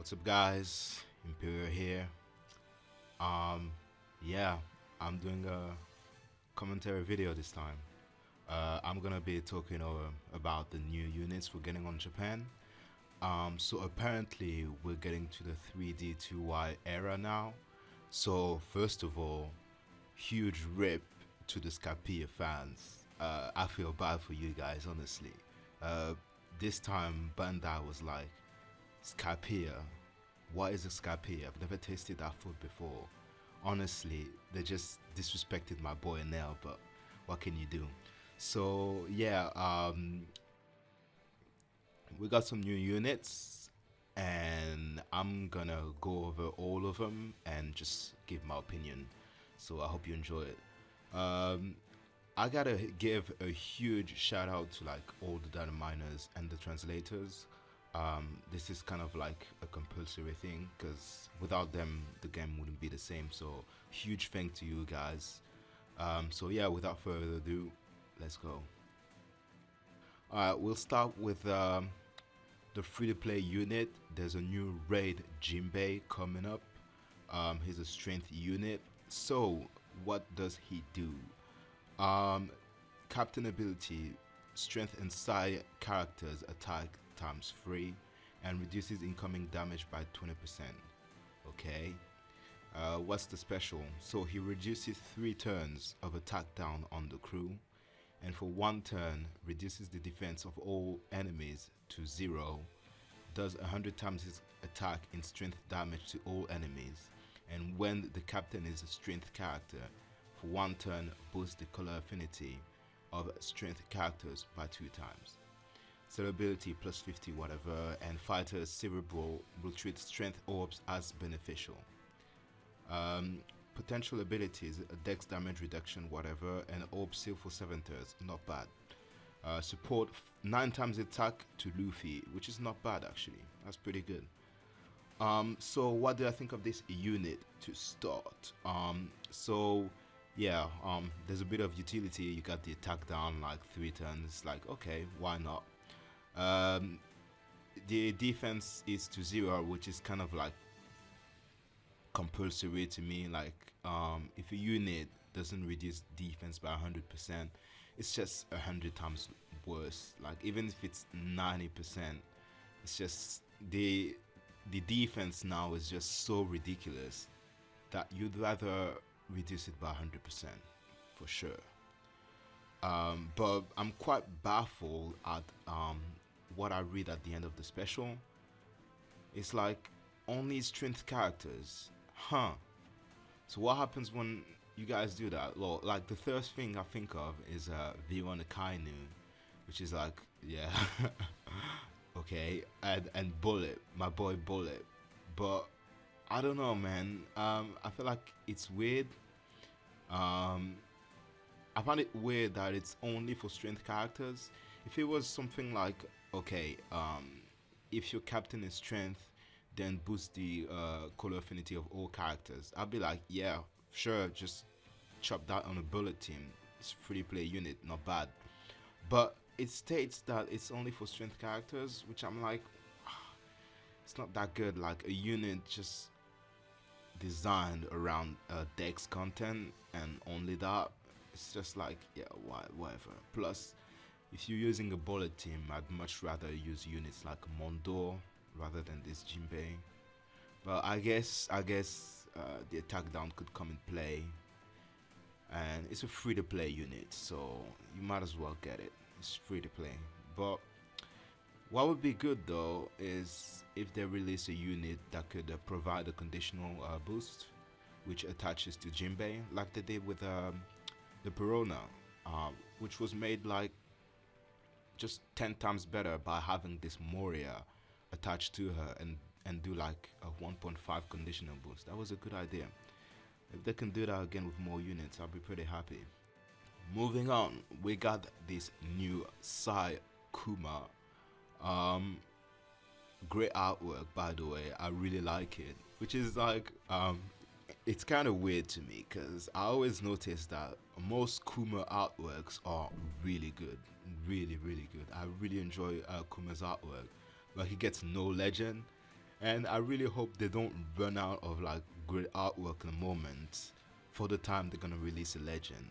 What's up, guys? Imperial here. Um, yeah, I'm doing a commentary video this time. I'm gonna be talking about the new units we're getting on Japan. So apparently we're getting to the 3D 2Y era now. So first of all, huge rip to the Scarpia fans. I feel bad for you guys, honestly. Uh, this time Bandai was like, Scarpia, what is a Scarpia? I've never tasted that food before. Honestly, they just disrespected my boy Nell, but what can you do? So yeah, we got some new units, and I'm gonna go over all of them and just give my opinion. So I hope you enjoy it. Um, I gotta give a huge shout out to like all the data miners and the translators. This is kind of like a compulsory thing because without them the game wouldn't be the same. So huge thank to you guys. So yeah, without further ado, let's go. Alright, we'll start with the free-to-play unit. There's a new raid Jinbei coming up. He's a strength unit. So what does he do? Captain ability, strength and psi characters attack times 3 and reduces incoming damage by 20%. Okay. What's the special? So he reduces 3 turns of attack down on the crew, and for 1 turn reduces the defense of all enemies to 0, does 100 times his attack in strength damage to all enemies, and when the captain is a strength character, for 1 turn boosts the color affinity of strength characters by 2 times. Set ability plus 50 whatever, and fighter's cerebral will treat strength orbs as beneficial. Potential abilities, dex damage reduction whatever, and orb seal for 7 turns, not bad. Support 9 times attack to Luffy, which is not bad actually, that's pretty good. So what do I think of this unit to start? So yeah, there's a bit of utility. You got the attack down like 3 turns, like okay, why not? The defense is to 0, which is kind of like compulsory to me. Like if a unit doesn't reduce defense by 100%, it's just 100 times worse. Like even if it's 90%, it's just the defense now is just so ridiculous that you'd rather reduce it by 100% for sure. But I'm quite baffled at what I read at the end of the special. It's like only strength characters, huh? So what happens when you guys do that? Well, like the first thing I think of is V1 Akainu, which is like, yeah, okay, and Bullet, my boy Bullet. But I don't know, man. I feel like it's weird. I find it weird that it's only for strength characters. If it was something like, okay, if your captain is strength, then boost the color affinity of all characters, I'd be like, yeah, sure, just chop that on a bullet team. It's a free play unit, not bad. But it states that it's only for strength characters, which I'm like, it's not that good. Like a unit just designed around dex content and only that, it's just like, yeah, whatever. Plus, if you're using a bullet team, I'd much rather use units like Mondor rather than this Jinbei. But I guess the attack down could come in play, and it's a free to play unit, so you might as well get it. It's free to play. But what would be good though is if they release a unit that could provide a conditional boost, which attaches to Jinbei, like they did with the Perona, which was made like just 10 times better by having this Moria attached to her and do like a 1.5 conditional boost. That was a good idea. If they can do that again with more units, I'll be pretty happy. Moving on, we got this new Sai Kuma. Great artwork, by the way. I really like it, which is like it's kind of weird to me because I always notice that most Kuma artworks are really good, really good. I really enjoy Kuma's artwork, but he gets no legend, And I really hope they don't run out of like great artwork in the moment for the time they're gonna release a legend.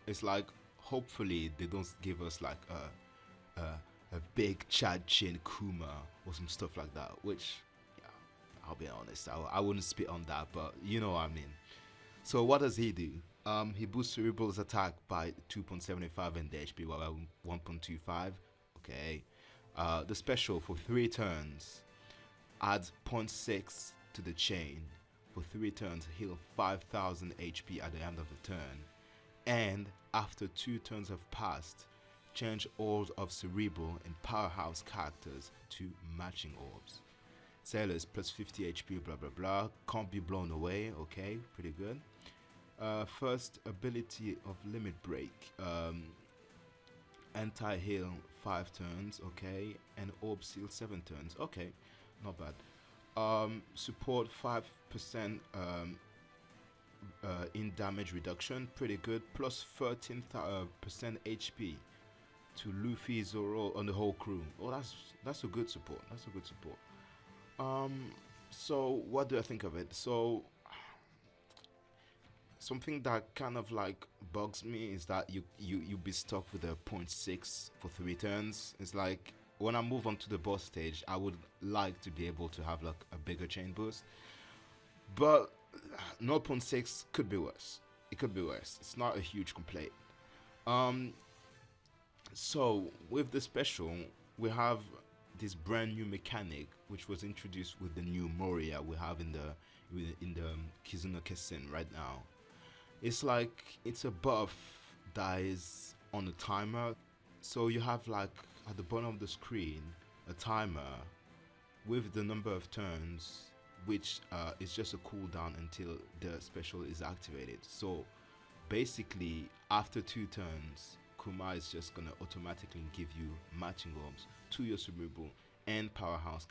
It's like hopefully they don't give us like a big Chad Chin Kuma or some stuff like that. Which, yeah, I'll be honest, I wouldn't spit on that, but you know what I mean. So what does he do? He boosts Cerebral's attack by 2.75 and the HP by 1.25. Okay. The special for 3 turns adds zero point 0.6 to the chain. For 3 turns, heal 5,000 HP at the end of the turn. And after 2 turns have passed, change orbs of Cerebral and Powerhouse characters to matching orbs. Sailors plus 50 HP, blah blah blah. Can't be blown away. Okay, pretty good. First ability of Limit Break. Anti-heal 5 turns, okay, and Orb Seal 7 turns, okay, not bad. Support 5% in damage reduction, pretty good. Plus 13% HP to Luffy, Zoro, and the whole crew. Oh, that's a good support. That's a good support. So what do I think of it? So something that kind of like bugs me is that you be stuck with a zero point 0.6 for 3 turns. It's like when I move on to the boss stage, I would like to be able to have like a bigger chain boost, but 0.6 could be worse. It could be worse. It's not a huge complaint. So with the special, we have this brand new mechanic which was introduced with the new Moria we have in the Kizuna Kessen right now. It's like it's a buff that is on a timer. So you have like at the bottom of the screen a timer with the number of turns, which is just a cooldown until the special is activated. So basically after 2 turns, Kuma is just gonna automatically give you matching orbs to your Cerebral and Powerhouse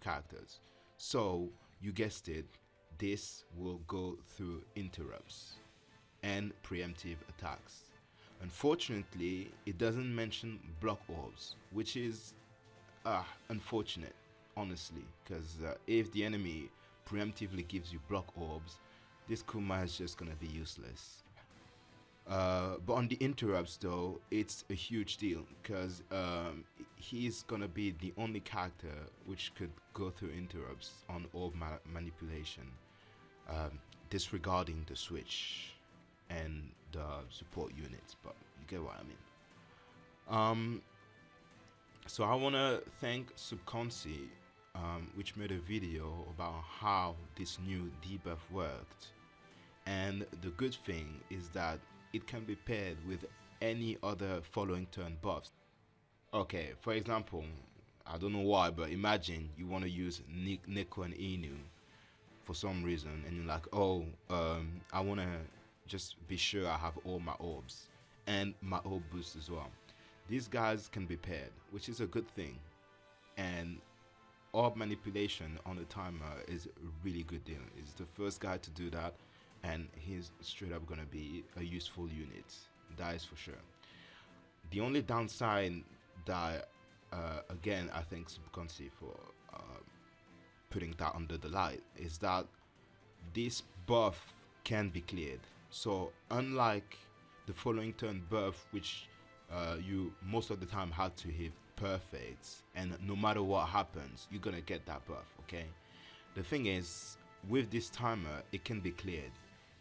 characters. So you guessed it, this will go through interrupts and preemptive attacks. Unfortunately, it doesn't mention block orbs, which is unfortunate, honestly, because if the enemy preemptively gives you block orbs, this Kuma is just gonna be useless. But on the interrupts though, it's a huge deal because he's gonna be the only character which could go through interrupts on orb manipulation, disregarding the switch and the support units, but you get what I mean. So I want to thank Subconsci, which made a video about how this new debuff worked, and the good thing is that it can be paired with any other following turn buffs. Okay, for example, I don't know why, but imagine you want to use Nico and Inu for some reason, and you're like, oh, I want to just be sure I have all my orbs and my orb boost as well. These guys can be paired, which is a good thing, and orb manipulation on the timer is a really good deal. It's the first guy to do that, and he's straight up gonna be a useful unit, that is for sure. The only downside that again I think Subconsci for putting that under the light is that this buff can be cleared. So unlike the following turn buff, which you most of the time have to hit perfect, and no matter what happens you're gonna get that buff, okay? The thing is, with this timer it can be cleared,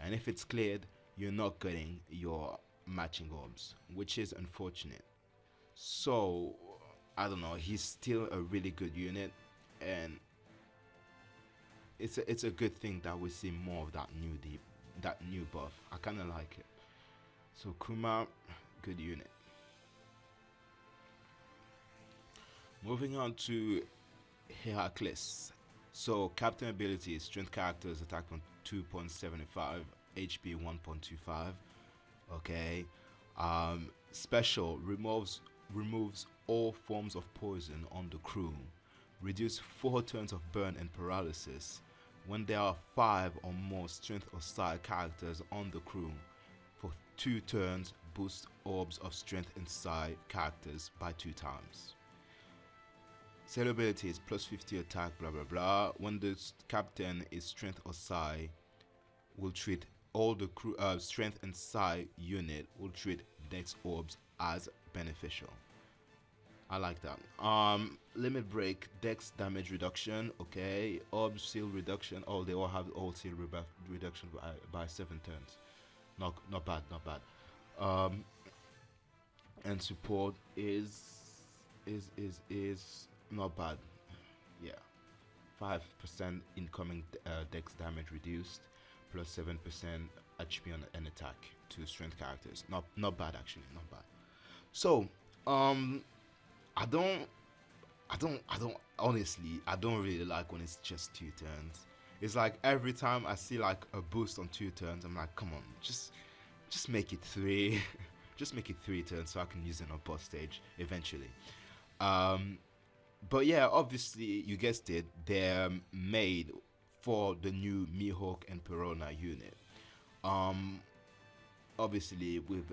and if it's cleared you're not getting your matching orbs, which is unfortunate. So I don't know, he's still a really good unit, and it's a good thing that we see more of that new buff. I kind of like it. So Kuma, good unit. Moving on to Heracles. So captain ability, strength characters attack on 2.75, HP 1.25. Okay. Special removes all forms of poison on the crew. Reduce 4 turns of burn and paralysis when there are 5 or more strength or style characters on the crew. For 2 turns, boost orbs of strength and style characters by 2 times. Sailor ability is plus 50 attack, blah blah blah. When the captain is strength or psi, will treat all the crew strength and psi unit will treat dex orbs as beneficial. I like that. Limit break, dex damage reduction, okay. Orb seal reduction. Oh, they all have all seal reduction by 7 turns. Not bad, not bad. And support is not bad. Yeah, 5% incoming dex damage reduced, plus 7% HP on an attack to strength characters. Not bad actually, not bad. So I don't honestly, I don't really like when it's just 2 turns. It's like every time I see like a boost on 2 turns, I'm like, come on, just make it 3. Just make it 3 turns so I can use it on boss stage eventually. But yeah, obviously you guessed it, they're made for the new Mihawk and Perona unit. Obviously with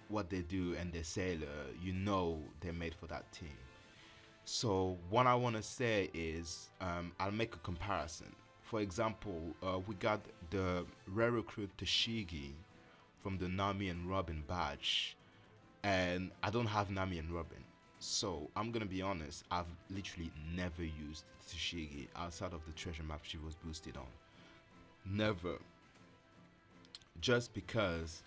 what they do and their sailor, you know they're made for that team. So what I want to say is, I'll make a comparison. For example, we got the rare recruit Tashigi from the Nami and Robin batch, and I don't have Nami and Robin. So I'm gonna be honest, I've literally never used Tashigi outside of the treasure map she was boosted on. Never. Just because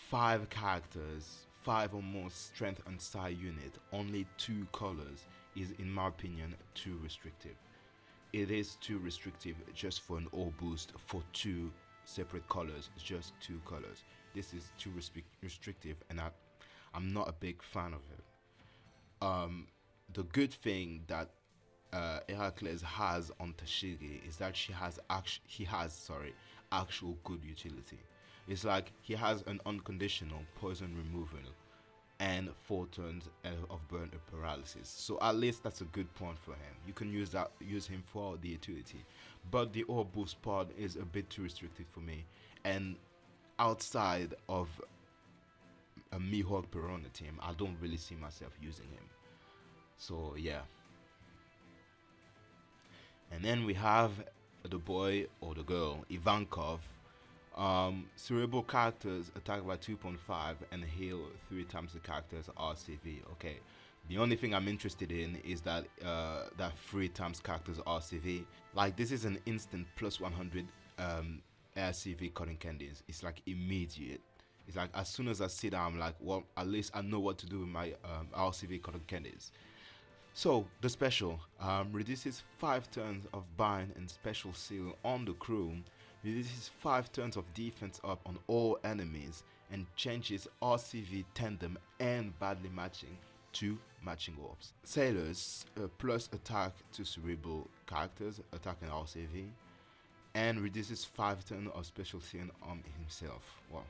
5 characters, 5 or more strength and psi unit, only 2 colors is, in my opinion, too restrictive. It is too restrictive just for an all boost for 2 separate colors, just 2 colors. This is too restrictive, and I'm not a big fan of it. The good thing that Heracles has on Tashigi is that he has actual good utility. It's like he has an unconditional poison removal and 4 turns of burn or paralysis. So at least that's a good point for him. You can use him for the utility. But the all boost part is a bit too restricted for me. And outside of a Mihawk Perona team, I don't really see myself using him. So yeah. And then we have the boy or the girl, Ivankov. Cerebral characters attack by 2.5 and heal 3 times the character's RCV. Okay, the only thing I'm interested in is that 3 times character's RCV. Like, this is an instant plus 100 RCV cutting candies. It's like immediate. It's like as soon as I see that, I'm like, well, at least I know what to do with my RCV cotton candies. So the special reduces 5 turns of bind and special seal on the crew, reduces 5 turns of defense up on all enemies, and changes RCV tandem and badly matching to matching orbs. Sailors plus attack to cerebral characters, attack and RCV, and reduces 5 turns of special seal on himself. Well,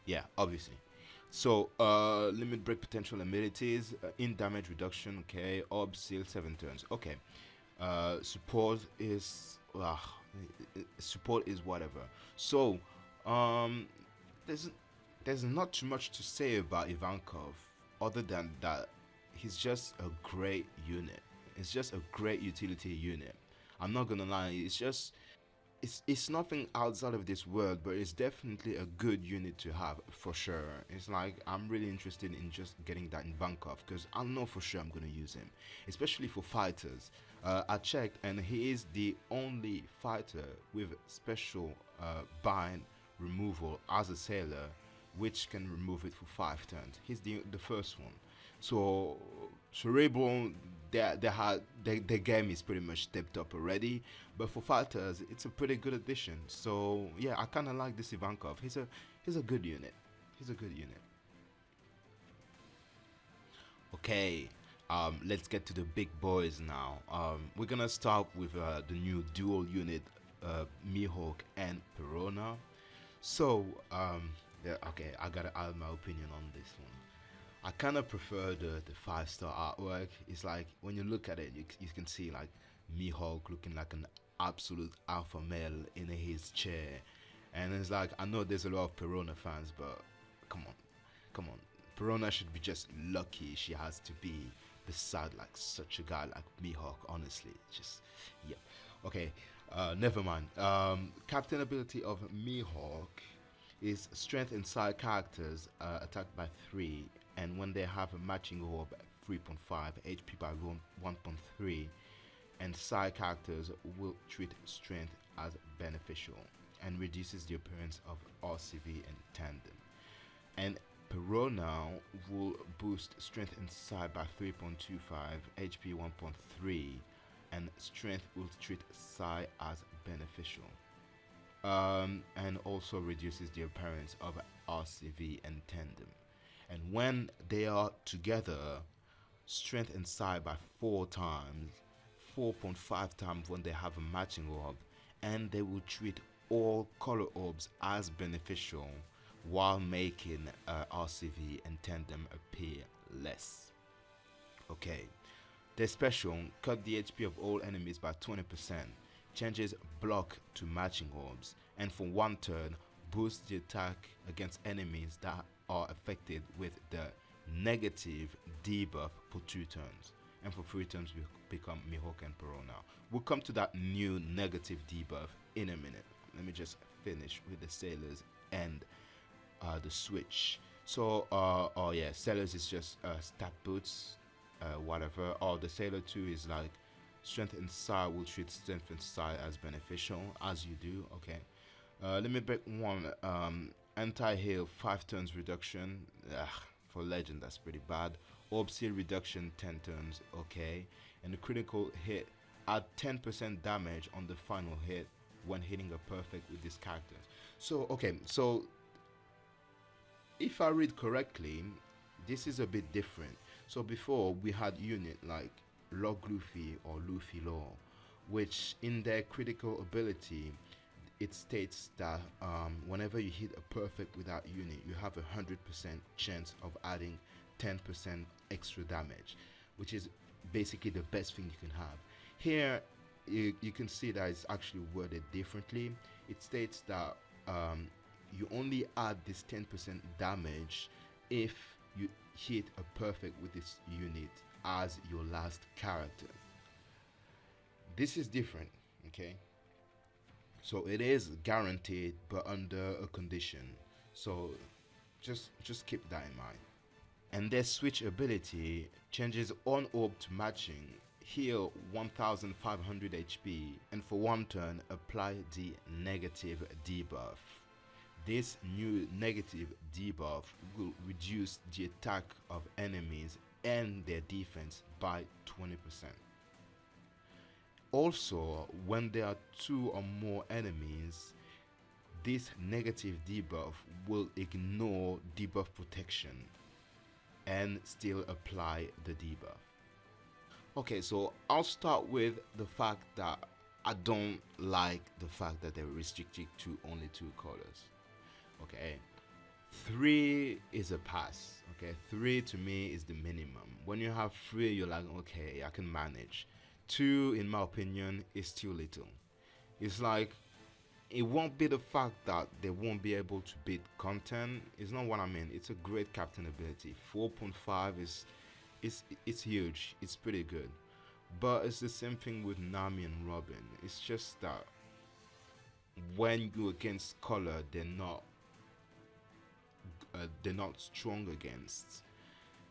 yeah, obviously. So limit break potential abilities, in damage reduction, okay. Orb seal 7 turns, okay. Support is whatever. So there's not too much to say about Ivankov other than that he's just a great unit. It's just a great utility unit. I'm not gonna lie, it's nothing outside of this world, but it's definitely a good unit to have for sure. It's like I'm really interested in just getting that in Ivankov because I know for sure I'm gonna use him, especially for fighters. I checked and he is the only fighter with special bind removal as a sailor, which can remove it for 5 turns. He's the first one. So cerebral, their game is pretty much stepped up already, but for fighters it's a pretty good addition. So yeah, I kind of like this Ivankov. He's a good unit. He's a good unit. Okay, let's get to the big boys now. We're gonna start with the new dual unit, Mihawk and Perona. So yeah, okay, I gotta add my opinion on this one. I kind of prefer the 5-star artwork. It's like when you look at it, you can see like Mihawk looking like an absolute alpha male in his chair, and it's like, I know there's a lot of Perona fans, but come on, Perona should be just lucky she has to be beside like such a guy like Mihawk. Honestly, just yeah. Okay, never mind. Captain ability of Mihawk is strength and side characters attacked by 3, and when they have a matching orb 3.5, HP by 1.3, and side characters will treat strength as beneficial and reduces the appearance of RCV and tandem. And Perona will boost strength and side by 3.25, HP 1.3, and strength will treat psi as beneficial. And also reduces the appearance of RCV and tandem. And when they are together, strength and psi by 4 times, 4.5 times when they have a matching orb, and they will treat all color orbs as beneficial while making RCV and tandem appear less. Okay, their special cut the HP of all enemies by 20%, changes block to matching orbs, and for 1 turn boosts the attack against enemies that are affected with the negative debuff for 2 turns, and for 3 turns we become Mihawk and Perona. We'll come to that new negative debuff in a minute. Let me just finish with the sailors and the switch. So oh yeah, sailors is just stat boots, whatever. The sailor 2 is like strength and psi will treat strength and psi as beneficial, as you do. Okay, let me break one. Anti-heal 5 turns reduction. For legend that's pretty bad. Orb seal reduction 10 turns. Okay, and the critical hit add 10% damage on the final hit when hitting a perfect with this character. So okay, so if I read correctly, this is a bit different. So before we had unit like Log Luffy or Luffy Law, which in their critical ability it states that whenever you hit a perfect with that unit, you have a 100% chance of adding 10% extra damage, which is basically the best thing you can have. Here you can see that it's actually worded differently. It states that you only add this 10% damage if you hit a perfect with this unit as your last character. This is different, okay? So it is guaranteed, but under a condition. So just keep that in mind. And their switch ability changes on orb to matching, heal 1500 HP, and for 1 turn apply the negative debuff. This new negative debuff will reduce the attack of enemies and their defense by 20%. Also, when there are 2 or more enemies, this negative debuff will ignore debuff protection and still apply the debuff. Okay, so I'll start with the fact that I don't like the fact that they're restricted to only 2 colors. Okay, 3 is a pass. Okay, 3 to me is the minimum. When you have 3, you're like, okay, I can manage. 2, in my opinion, is too little. It's like, it won't be the fact that they won't be able to beat content. It's not what I mean. It's a great captain ability. 4.5 it's huge. It's pretty good. But it's the same thing with Nami and Robin. It's just that when you're against color, they're not strong against.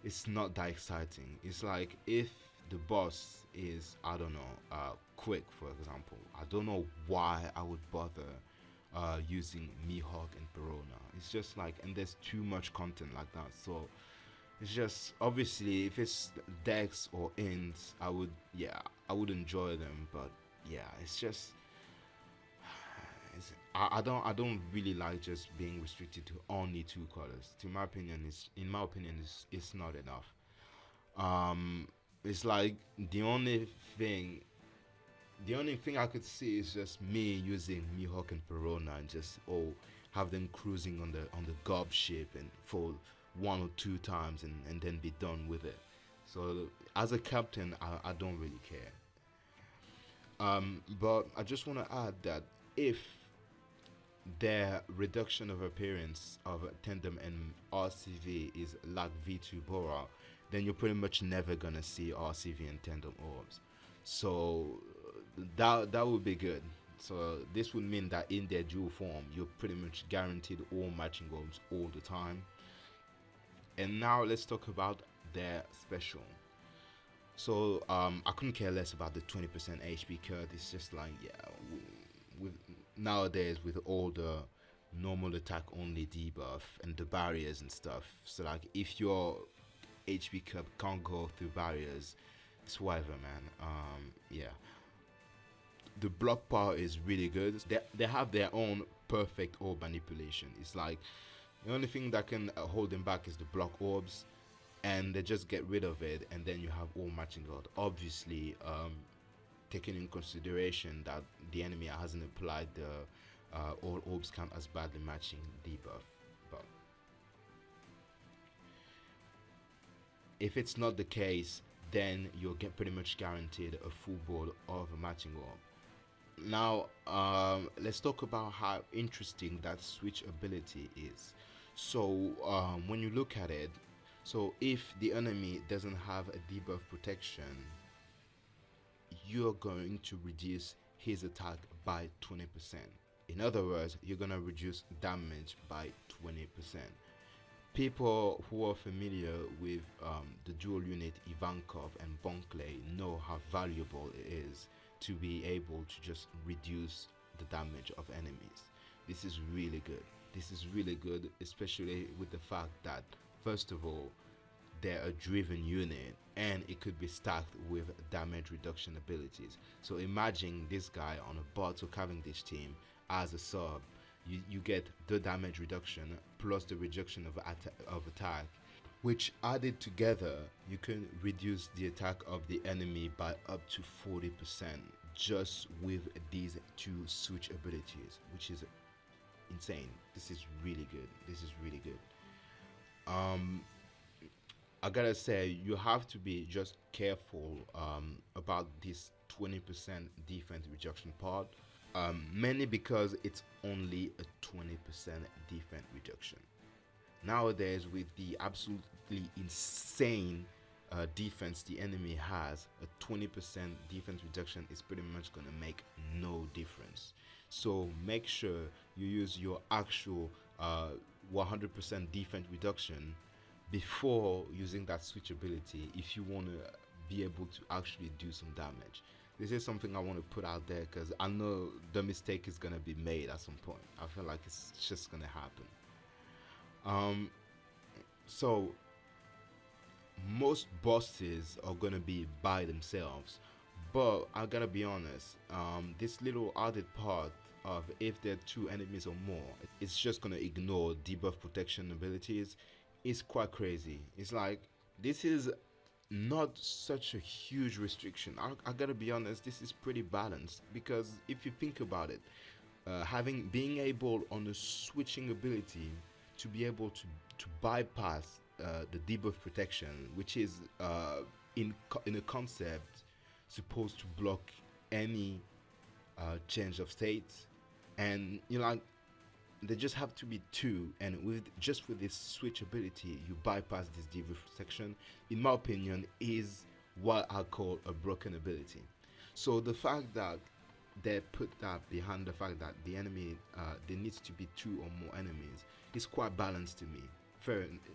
It's not that exciting. It's like if the boss is, I don't know, quick, for example. I don't know why I would bother using Mihawk and Perona. It's just like, and there's too much content like that. So it's just, obviously, if it's Dex or Ints, I would enjoy them. But yeah, it's just, I don't really like just being restricted to only 2 colors. In my opinion, it's not enough. It's like the only thing I could see is just me using Mihawk and Perona and just have them cruising on the gob ship and for 1 or 2 times and then be done with it. So as a captain, I don't really care. But I just want to add that if their reduction of appearance of tandem and RCV is like V2 Bora, then you're pretty much never gonna see RCV and Tandem Orbs. So that would be good. So this would mean that in their dual form, you're pretty much guaranteed all matching orbs all the time. And now let's talk about their special. So I couldn't care less about the 20% HP cut. It's just like, yeah, with nowadays with all the normal attack only debuff and the barriers and stuff. So like if your HP cut can't go through barriers, it's whatever, man. Yeah, the block power is really good. They have their own perfect orb manipulation. It's like the only thing that can hold them back is the block orbs, and they just get rid of it, and then you have all matching god. Obviously, taking in consideration that the enemy hasn't applied the all orbs count as badly matching debuff. But if it's not the case, then you'll get pretty much guaranteed a full board of a matching orb. Now let's talk about how interesting that switch ability is. So when you look at it, so if the enemy doesn't have a debuff protection, you're going to reduce his attack by 20%. In other words, you're going to reduce damage by 20%. People who are familiar with the dual unit Ivankov and Bonkley know how valuable it is to be able to just reduce the damage of enemies. This is really good. This is really good, especially with the fact that, first of all, they're a driven unit and it could be stacked with damage reduction abilities. So imagine this guy on a Bartok Cavendish team as a sub. You get the damage reduction plus the reduction of attack, which added together, you can reduce the attack of the enemy by up to 40% just with these two switch abilities, which is insane. This is really good. This is really good. I gotta say, you have to be just careful about this 20% defense reduction part, mainly because it's only a 20% defense reduction. Nowadays, with the absolutely insane defense the enemy has, a 20% defense reduction is pretty much gonna make no difference. So make sure you use your actual 100% defense reduction before using that switch ability if you want to be able to actually do some damage. This is something I want to put out there because I know the mistake is going to be made at some point. I feel like it's just going to happen. So most bosses are going to be by themselves, but I gotta be honest, this little added part of if there are two enemies or more, it's just gonna ignore debuff protection abilities. It's quite crazy. It's like, this is not such a huge restriction. I gotta be honest, this is pretty balanced, because if you think about it, being able on a switching ability to be able to bypass the debuff protection, which is in a concept supposed to block any change of state, and they just have to be two, and with this switch ability you bypass this debuff protection. In my opinion, is what I call a broken ability. So the fact that they put that behind the fact that the enemy there needs to be two or more enemies is quite balanced to me.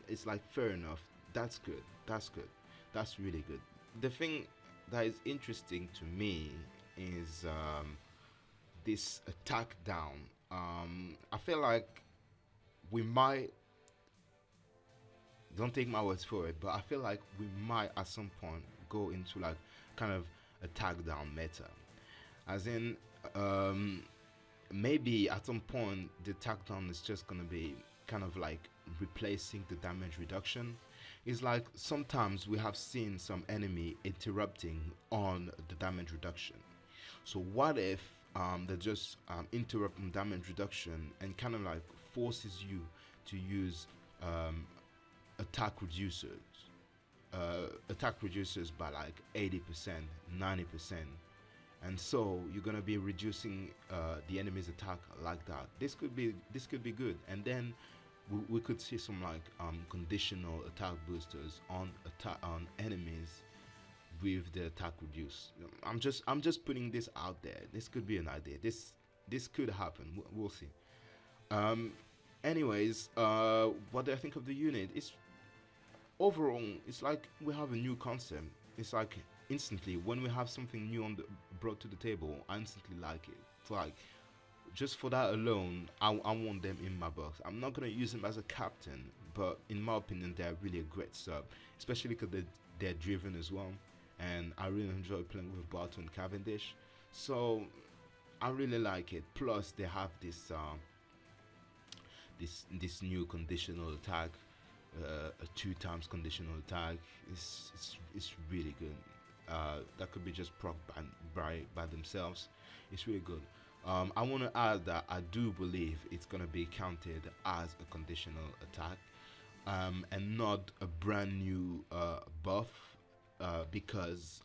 It's like fair enough. That's good. That's really good. The thing that is interesting to me is this attack down. I feel like we might, don't take my words for it, but I feel like we might at some point go into like kind of attack down meta, as in maybe at some point the attack down is just gonna be kind of like replacing the damage reduction. It's like sometimes we have seen some enemy interrupting on the damage reduction. So what if they just interrupt on damage reduction and kind of like forces you to use attack reducers by like 80%, 90%, and so you're gonna be reducing the enemy's attack like that. This could be good, and then we could see some like conditional attack boosters on attack on enemies with the attack reduce. I'm just putting this out there. This could be an idea. This could happen. We'll see. Um, anyways, what do I think of the unit? It's overall, it's like we have a new concept. It's like instantly when we have something new brought to the table, I instantly like it. It's like just for that alone, I want them in my box. I'm not gonna use them as a captain, but in my opinion, they're really a great sub, especially because they're driven as well, and I really enjoy playing with Barton and Cavendish. So I really like it. Plus, they have this new conditional attack, a two times conditional attack. It's really good. That could be just proc by themselves. It's really good. I want to add that I do believe it's gonna be counted as a conditional attack, and not a brand new buff. Because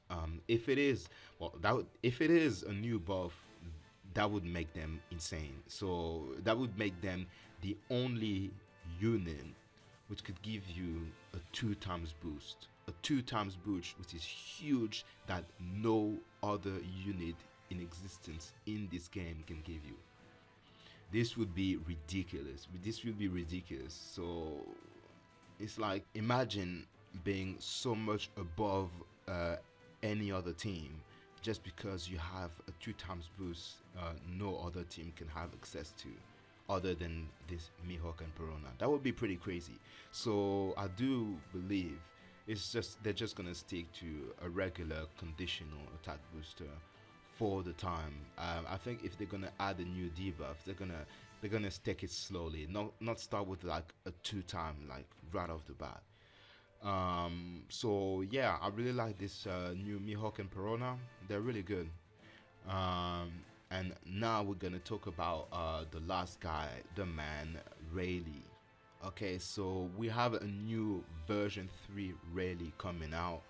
if it is, well, if it is a new buff, that would make them insane. So that would make them the only unit which could give you a two times boost. A two times boost, which is huge, that no other unit in existence in this game can give you. This would be ridiculous. This would be ridiculous. So it's like, imagine being so much above any other team just because you have a two times boost no other team can have access to other than this Mihawk and Perona. That would be pretty crazy. So I do believe they're just gonna stick to a regular conditional attack booster for the time. I think if they're gonna add a new debuff, they're gonna take it slowly, not start with like a two time like right off the bat. So yeah, I really like this new Mihawk and Perona. They're really good. And now we're gonna talk about the last guy, the man Rayleigh. Okay, so we have a new version 3 Rayleigh coming out,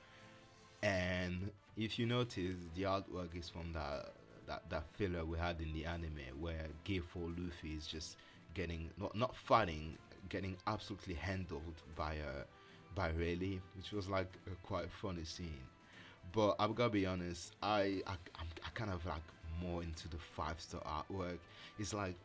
and if you notice, the artwork is from that filler we had in the anime where Gay for Luffy is just getting not fighting, getting absolutely handled by Rayleigh, which was like a quite funny scene. But I'm gonna be honest, I kind of like more into the 5-star artwork. It's like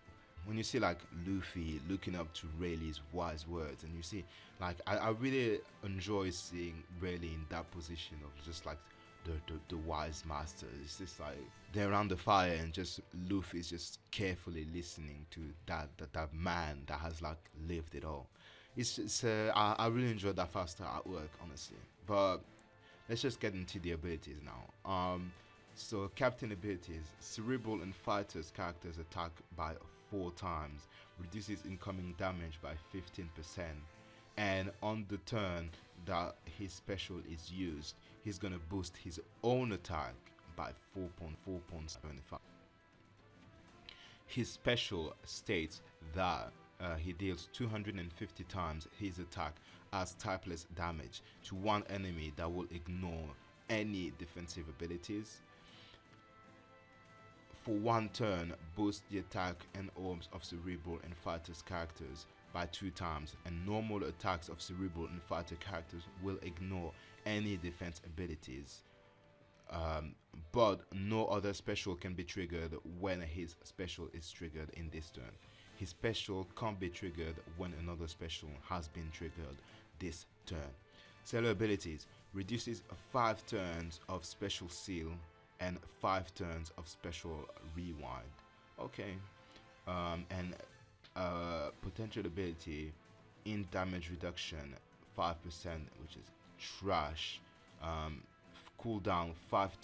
when you see like Luffy looking up to Rayleigh's wise words, and you see like I really enjoy seeing Rayleigh in that position of just like the wise master. It's just like they're around the fire and just Luffy's just carefully listening to that man that has like lived it all. I really enjoyed that 5-star artwork, honestly. But let's just get into the abilities now. So captain abilities: cerebral and fighters characters attack by 4 times, reduces incoming damage by 15%, and on the turn that his special is used, he's gonna boost his own attack by 4.4.75. His special states that he deals 250 times his attack as typeless damage to one enemy that will ignore any defensive abilities. For 1 turn, boost the attack and arms of cerebral and fighters characters by 2 times, and normal attacks of cerebral and fighter characters will ignore any defense abilities. But no other special can be triggered when his special is triggered in this turn. His special can't be triggered when another special has been triggered this turn. Seller abilities: reduces 5 turns of special seal and 5 turns of special rewind. Okay. And potential ability: in damage reduction 5%, which is trash. Cooldown 5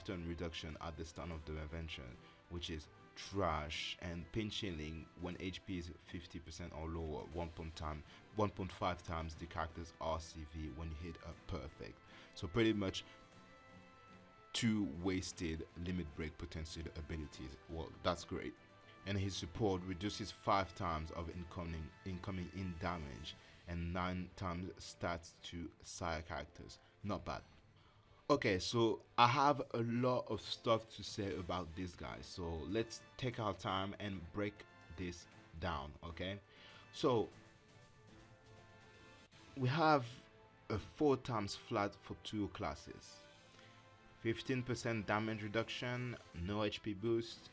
turn reduction at the start of the invention, which is trash. And pinch healing when HP is 50% or lower, 1.5 times the character's RCV when you hit a perfect. So pretty much 2 wasted limit break potential abilities. Well, that's great. And his support reduces 5 times of incoming in damage and 9 times stats to sire characters. Not bad. Okay, so I have a lot of stuff to say about this guy, so let's take our time and break this down. Okay, so we have a 4 times flat for 2 classes, 15% damage reduction, no HP boost,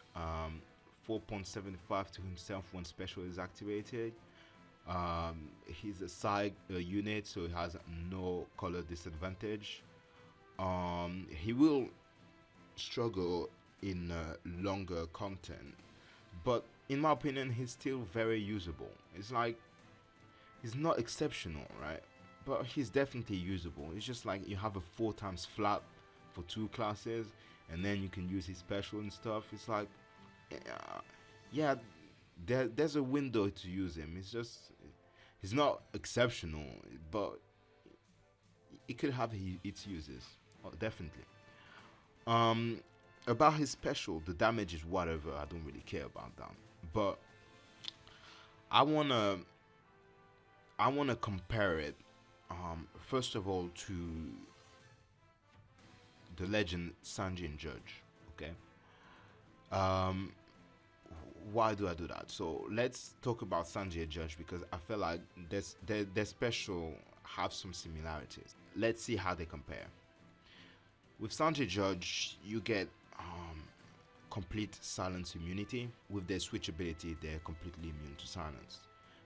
4.75 to himself when special is activated. He's a side unit, so he has no color disadvantage. He will struggle in longer content, but in my opinion, he's still very usable. It's like he's not exceptional, right? But he's definitely usable. It's just like you have a 4 times flat for 2 classes, and then you can use his special and stuff. It's like, yeah, there's a window to use him. It's just he's not exceptional, but it could have its uses. Oh, definitely. Um, about his special, the damage is whatever. I don't really care about that. But I wanna I wanna compare it. First of all, to the legend Sanji and Judge. Okay. Um, why do I do that? So let's talk about Sanji and Judge because I feel like their special have some similarities. Let's see how they compare. With Sanji Judge, you get complete silence immunity. With their switch ability, they're completely immune to silence.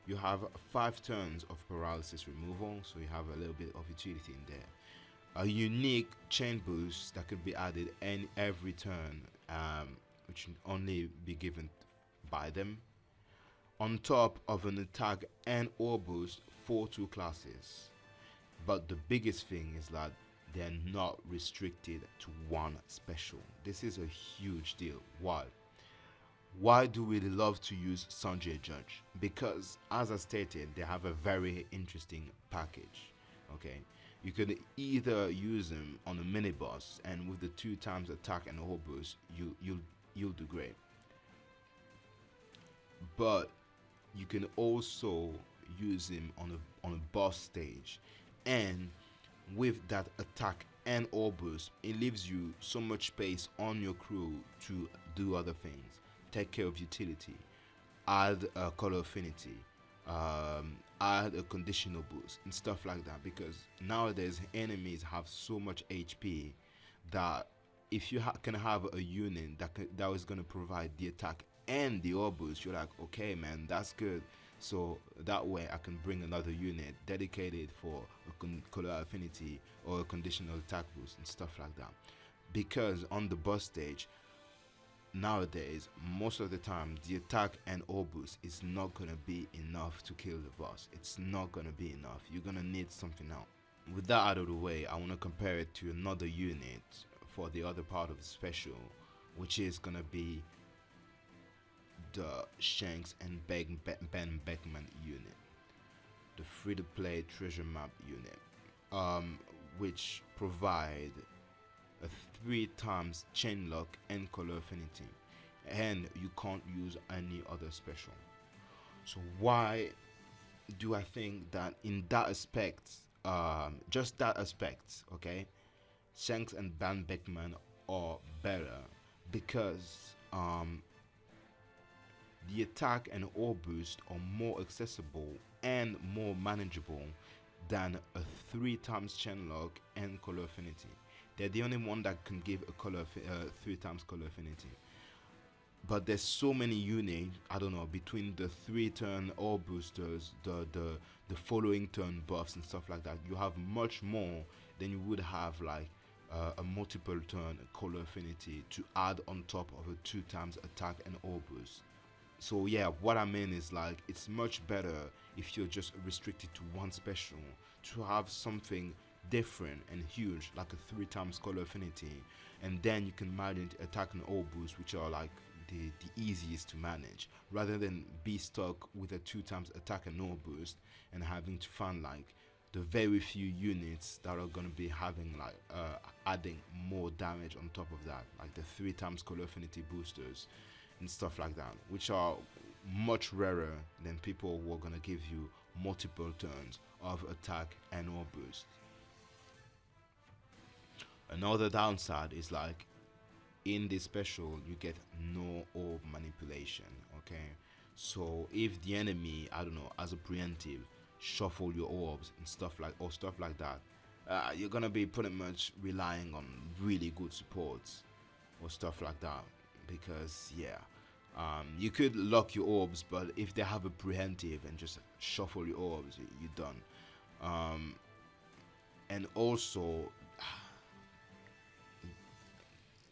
You have 5 turns of paralysis removal, so you have a little bit of utility in there. A unique chain boost that could be added every turn, which can only be given by them, on top of an attack and or boost for 2 classes. But the biggest thing is that they're not restricted to one special. This is a huge deal. Why? Why do we love to use Sanjay Judge? Because, as I stated, they have a very interesting package. Okay, you could either use them on a mini boss, and with the 2 times attack and hold boost, you'll do great. But you can also use him on a boss stage, and with that attack and or boost, it leaves you so much space on your crew to do other things, take care of utility, add a color affinity, add a conditional boost and stuff like that. Because nowadays enemies have so much HP that if you can have a unit that is going to provide the attack and the or boost, you're like, okay, man, that's good. So that way I can bring another unit dedicated for a color affinity or a conditional attack boost and stuff like that. Because on the boss stage nowadays, most of the time the attack and or boost is not gonna be enough to kill the boss. It's not gonna be enough. You're gonna need something else. With that out of the way, I want to compare it to another unit for the other part of the special, which is gonna be the Shanks and Ben Beckman unit, the free-to-play treasure map unit, which provide a 3 times chain lock and color affinity, and you can't use any other special. So why do I think that in that aspect, just that aspect, okay, Shanks and Ben Beckman are better? Because the attack and or boost are more accessible and more manageable than a 3 times chain lock and color affinity. They're the only one that can give a 3 times color affinity. But there's so many units, I don't know, between the 3 turn or boosters, the following turn buffs and stuff like that. You have much more than you would have like a multiple turn color affinity to add on top of a 2 times attack and or boost. So yeah, what I mean is like it's much better if you're just restricted to one special to have something different and huge like a 3 times color affinity, and then you can manage attack and all boost, which are like the easiest to manage, rather than be stuck with a 2 times attack and all boost and having to find like the very few units that are going to be having like adding more damage on top of that, like the 3 times color affinity boosters and stuff like that, which are much rarer than people who are going to give you multiple turns of attack and or boost. Another downside is like in this special you get no orb manipulation. Okay, so if the enemy, I don't know, as a preemptive shuffle your orbs and stuff like that. You're gonna be pretty much relying on really good supports or stuff like that, because yeah, you could lock your orbs, but if they have a preemptive and just shuffle your orbs, you're done. And also,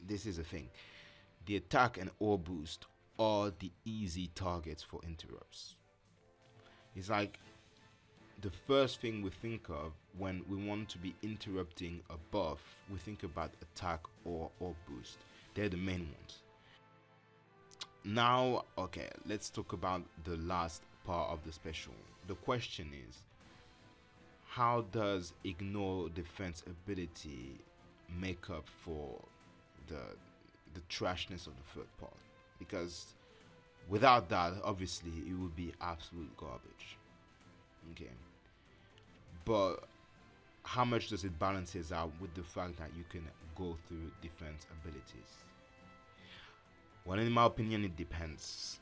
this is a thing: the attack and orb boost are the easy targets for interrupts. It's like the first thing we think of when we want to be interrupting a buff, we think about attack or orb boost. They're the main ones. Now, okay, let's talk about the last part of the special. The question is, how does ignore defense ability make up for the the trashness of the third part? Because without that, obviously, it would be absolute garbage. Okay, but how much does it balances out with the fact that you can go through defense abilities? Well, in my opinion, it depends.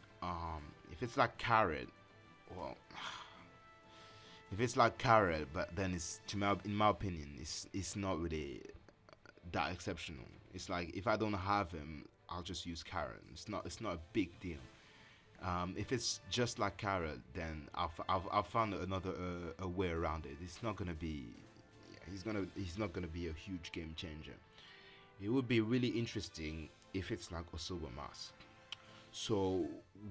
If it's like carrot, well, if it's like carrot, but then in my opinion, it's not really that exceptional. It's like if I don't have him, I'll just use carrot. It's not a big deal. If it's just like carrot, then I've found another a way around it. It's not gonna be, he's not gonna be a huge game changer. It would be really interesting if it's like Osoba Mask. So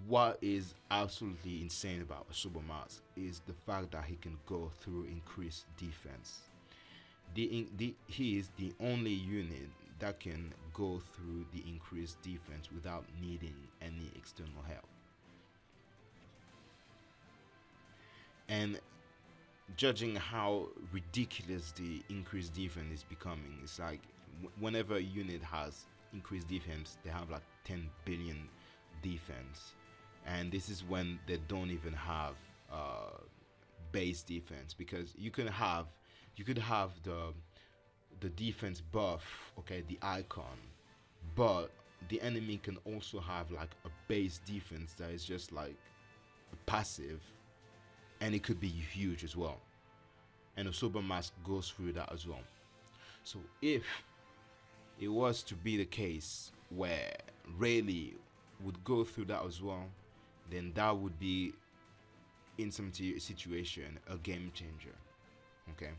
what is absolutely insane about Osoba Mask is the fact that he can go through increased defense. He is the only unit that can go through the increased defense without needing any external help. And judging how ridiculous the increased defense is becoming, it's like whenever a unit has increased defense, they have like 10 billion defense, and this is when they don't even have base defense, because you could have the defense buff, okay, the icon, but the enemy can also have like a base defense that is just like passive, and it could be huge as well. And the Sober Mask goes through that as well. So if it was to be the case where Rayleigh would go through that as well, then that would be in some situation a game changer. Okay,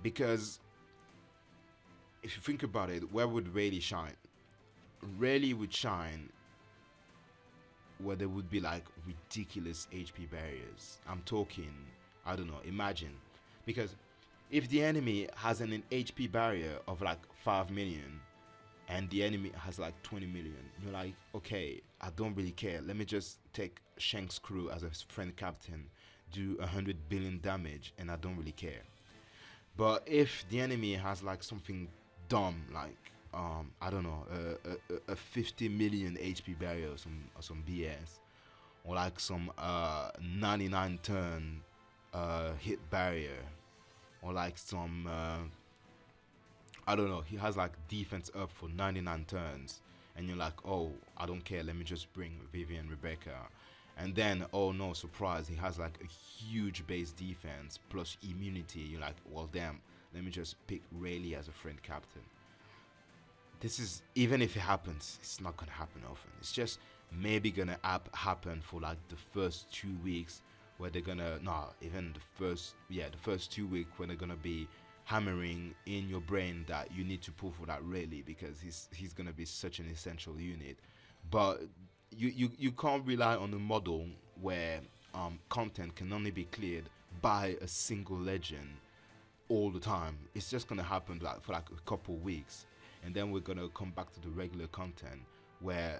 because if you think about it, where would Rayleigh shine? Rayleigh would shine where there would be like ridiculous HP barriers. I'm talking, I don't know, imagine, because if the enemy has an HP barrier of like 5 million and the enemy has like 20 million, you're like, okay, I don't really care. Let me just take Shank's crew as a friend captain, do 100 billion damage, and I don't really care. But if the enemy has like something dumb, like I don't know, a 50 million HP barrier or some BS, or like some 99 turn hit barrier, or like some I don't know, he has like defense up for 99 turns, and you're like, oh, I don't care, let me just bring Vivian Rebecca. And then, oh no, surprise, he has like a huge base defense plus immunity. You're like, well, damn, let me just pick Rayleigh as a friend captain. This is, even if it happens, it's not gonna happen often. It's just maybe gonna happen for like the first 2 weeks, where they're gonna, no, even the first 2 weeks, when they're gonna be hammering in your brain that you need to pull for that Rayleigh, because he's gonna be such an essential unit. But you can't rely on a model where content can only be cleared by a single legend all the time. It's just gonna happen like for like a couple weeks, and then we're gonna come back to the regular content where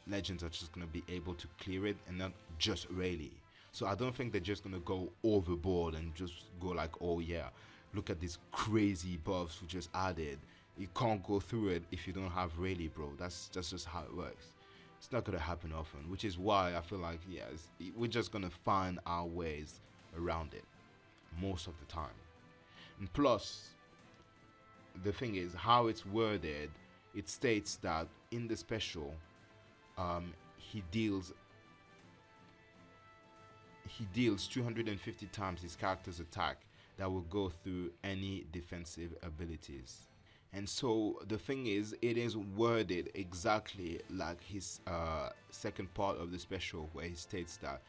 legends are just gonna be able to clear it, and not just Rayleigh. So I don't think they're just gonna go overboard and just go like, oh yeah, look at these crazy buffs we just added. You can't go through it if you don't have Rayleigh, bro. That's just how it works. It's not gonna happen often, which is why I feel like, yeah, we're just gonna find our ways around it most of the time. And plus, the thing is how it's worded. It states that in the special, he deals he deals 250 times his character's attack that will go through any defensive abilities. And so the thing is, it is worded exactly like his second part of the special, where he states that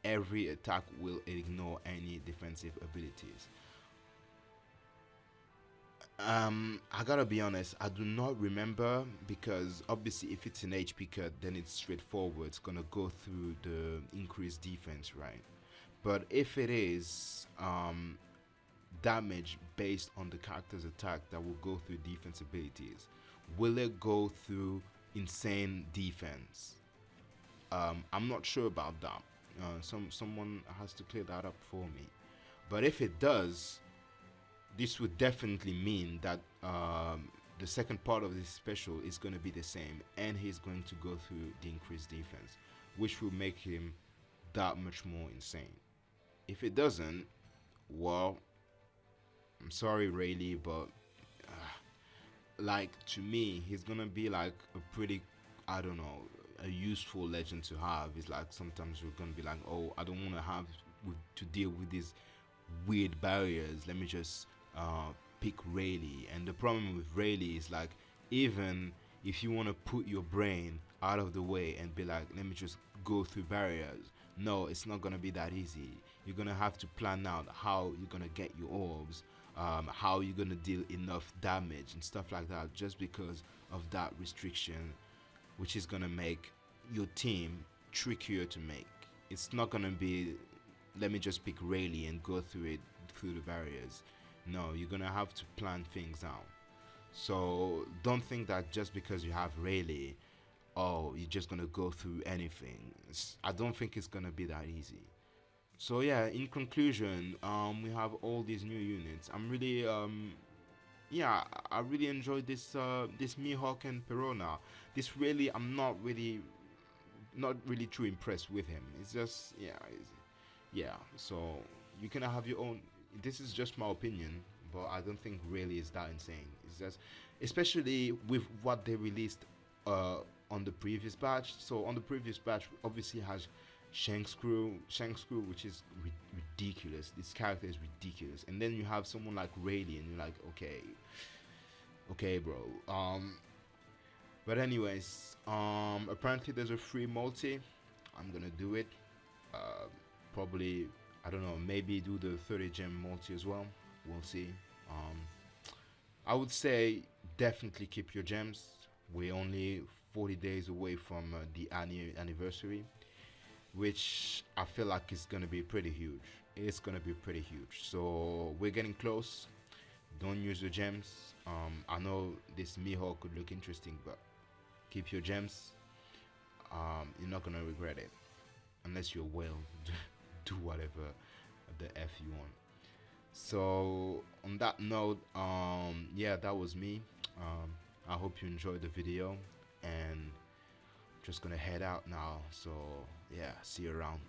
every attack will ignore any defensive abilities. I gotta be honest, I do not remember, because obviously if it's an HP cut, then it's straightforward. It's gonna go through the increased defense, right? But if it is damage based on the character's attack that will go through defense abilities, will it go through insane defense? I'm not sure about that. Someone has to clear that up for me. But if it does, this would definitely mean that the second part of this special is going to be the same, and he's going to go through the increased defense, which will make him that much more insane. If it doesn't, well, I'm sorry, Rayleigh, but like, to me, he's gonna be like a pretty, I don't know, a useful legend to have. It's like sometimes you're gonna be like, oh, I don't want to have to deal with these weird barriers. Let me just pick Rayleigh. And the problem with Rayleigh is, like, even if you want to put your brain out of the way and be like, let me just go through barriers, no, it's not gonna be that easy. You're gonna have to plan out how you're gonna get your orbs, how you're gonna deal enough damage and stuff like that, just because of that restriction, which is gonna make your team trickier to make. It's not gonna be, let me just pick Rayleigh and go through the barriers. No, you're gonna have to plan things out. So don't think that just because you have Rayleigh, oh, you're just gonna go through anything. I don't think it's gonna be that easy. So yeah, in conclusion, we have all these new units. I'm really yeah, I really enjoyed this Mihawk and Perona. This really, I'm not really too impressed with him. It's just, yeah. So you can have your own. This is just my opinion, but I don't think really is that insane. It's just, especially with what they released on the previous batch. So on the previous batch, obviously has Shanks crew, which is ridiculous. This character is ridiculous, and then you have someone like Rayleigh, and you're like, okay, bro. But anyways, apparently there's a free multi. I'm gonna do it. Probably, I don't know, maybe do the 30 gem multi as well. We'll see. I would say definitely keep your gems. We're only 40 days away from the anniversary, which I feel like is gonna be pretty huge. It's gonna be pretty huge. So we're getting close. Don't use your gems. I know this Mihawk could look interesting, but keep your gems. You're not gonna regret it, unless you're well. Do whatever the f you want. So on that note, yeah, that was me. I hope you enjoyed the video, and just gonna head out now. So yeah, see you around.